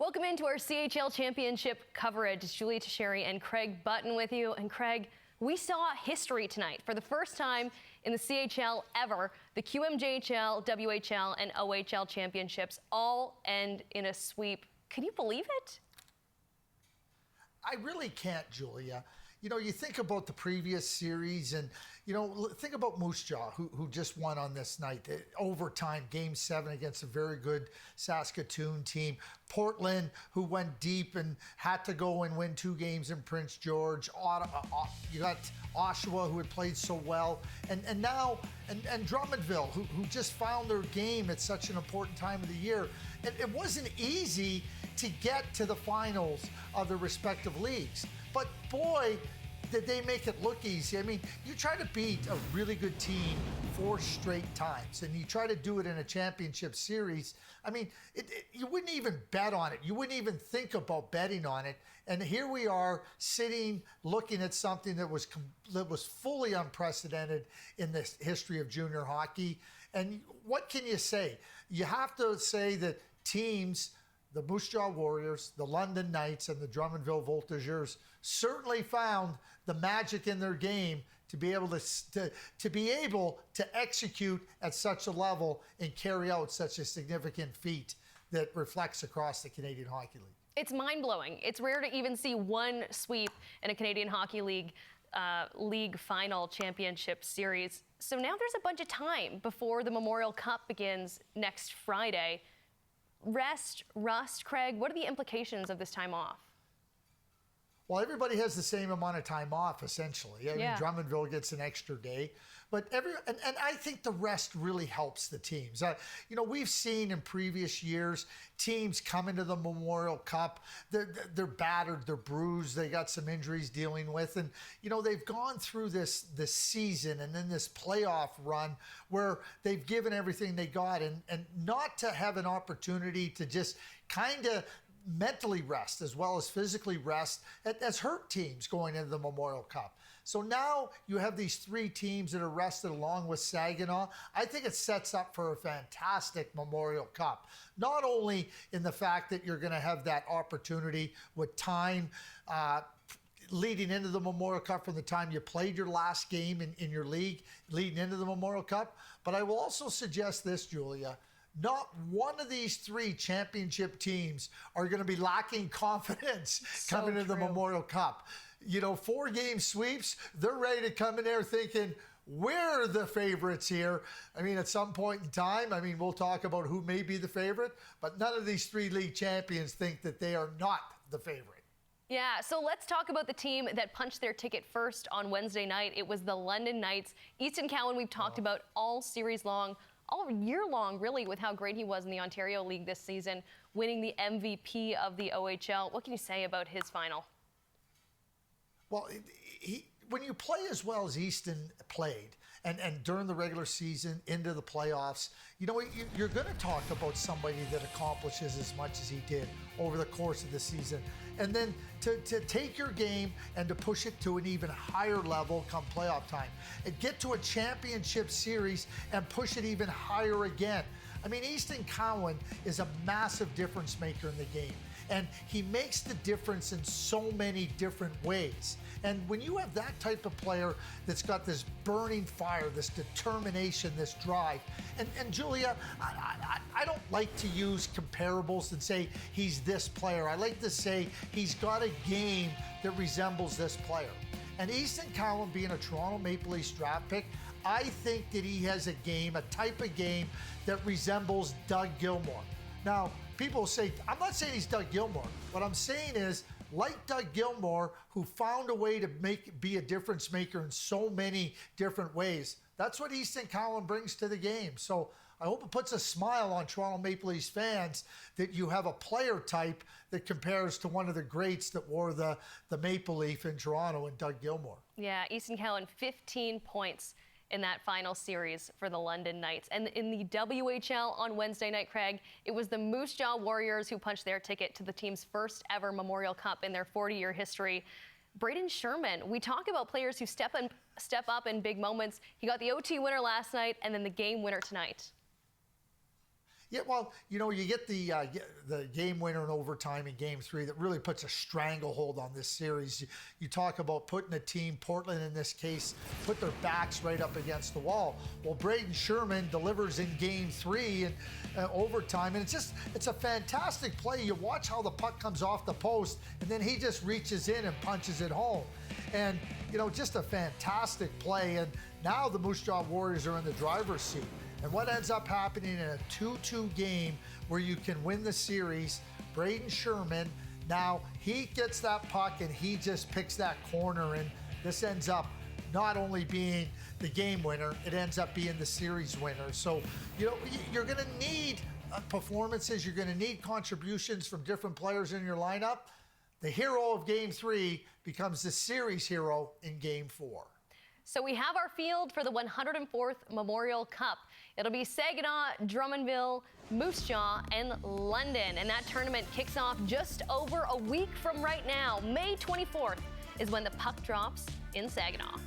Welcome into our CHL Championship coverage. It's Julia Teixeira and Craig Button with you. And Craig, we saw history tonight. For the first time in the CHL ever, the QMJHL, WHL, and OHL championships all end in a sweep. Can you believe it? I really can't, Julia. You know, you think about the previous series and, you know, think about Moose Jaw, who just won on this night. Overtime, Game 7 against a very good Saskatoon team. Portland, who went deep and had to go and win 2 games in Prince George. You got Oshawa, who had played so well. And now, Drummondville, who just found their game at such an important time of the year. It wasn't easy to get to the finals of their respective leagues. But boy, did they make it look easy. I mean, you try to beat a really good team 4 straight times, and you try to do it in a championship series. I mean, you wouldn't even bet on it. You wouldn't even think about betting on it. And here we are sitting, looking at something that was fully unprecedented in the history of junior hockey. And what can you say? You have to say that teams, the Moose Jaw Warriors, the London Knights, and the Drummondville Voltigeurs certainly found the magic in their game to be able to execute at such a level and carry out such a significant feat that reflects across the Canadian Hockey League. It's mind-blowing. It's rare to even see one sweep in a Canadian Hockey League league final championship series. So now there's a bunch of time before the Memorial Cup begins next Friday. Rust, Craig, what are the implications of this time off? Well, everybody has the same amount of time off, essentially. I mean, Drummondville gets an extra day. But and I think the rest really helps the teams. You know, we've seen in previous years teams come into the Memorial Cup. They're battered, they're bruised, they got some injuries dealing with. And, you know, they've gone through this season and then this playoff run where they've given everything they got. And not to have an opportunity to just kind of mentally rest as well as physically rest has hurt teams going into the Memorial Cup. So now you have these 3 teams that are rested along with Saginaw. I think it sets up for a fantastic Memorial Cup. Not only in the fact that you're going to have that opportunity with time leading into the Memorial Cup from the time you played your last game in your league leading into the Memorial Cup, but I will also suggest this, Julia. Not one of these 3 championship teams are going to be lacking confidence coming into the Memorial Cup. You know, 4-game sweeps, they're ready to come in there thinking, we're the favorites here. I mean, at some point in time, I mean, we'll talk about who may be the favorite, but none of these 3 league champions think that they are not the favorite. Yeah, so let's talk about the team that punched their ticket first on Wednesday night. It was the London Knights. Easton Cowan, we've talked about all series long, all year long, really, with how great he was in the Ontario League this season, winning the MVP of the OHL. What can you say about his final? Well, when you play as well as Easton played, and during the regular season into the playoffs, you know, you're going to talk about somebody that accomplishes as much as he did over the course of the season. And then to take your game and to push it to an even higher level come playoff time. And get to a championship series and push it even higher again. I mean, Easton Cowan is a massive difference maker in the game. And he makes the difference in so many different ways. And when you have that type of player that's got this burning fire, this determination, this drive, and Julia, I don't like to use comparables and say he's this player. I like to say he's got a game that resembles this player. And Easton Cowan being a Toronto Maple Leafs draft pick, I think that he has a game, a type of game that resembles Doug Gilmour. Now, people say, I'm not saying he's Doug Gilmour. What I'm saying is, like Doug Gilmour, who found a way to be a difference maker in so many different ways, that's what Easton Cowan brings to the game. So I hope it puts a smile on Toronto Maple Leafs fans that you have a player type that compares to one of the greats that wore the Maple Leaf in Toronto and Doug Gilmour. Yeah, Easton Cowan, 15 points in that final series for the London Knights. And in the WHL on Wednesday night, Craig, it was the Moose Jaw Warriors who punched their ticket to the team's first ever Memorial Cup in their 40-year history. Braden Sherman, we talk about players who step up in big moments. He got the OT winner last night and then the game winner tonight. Yeah, well, you get the game winner in overtime in Game 3 that really puts a stranglehold on this series. You talk about putting a team, Portland in this case, put their backs right up against the wall. Well, Braden Sherman delivers in Game 3 and overtime, and it's a fantastic play. You watch how the puck comes off the post, and then he just reaches in and punches it home. And, just a fantastic play. And now the Moose Jaw Warriors are in the driver's seat. And what ends up happening in a 2-2 game where you can win the series, Braden Sherman, now he gets that puck and he just picks that corner, and this ends up not only being the game winner, it ends up being the series winner. So, you're going to need performances, you're going to need contributions from different players in your lineup. The hero of Game 3 becomes the series hero in Game 4. So we have our field for the 104th Memorial Cup. It'll be Saginaw, Drummondville, Moose Jaw, and London. And that tournament kicks off just over a week from right now. May 24th is when the puck drops in Saginaw.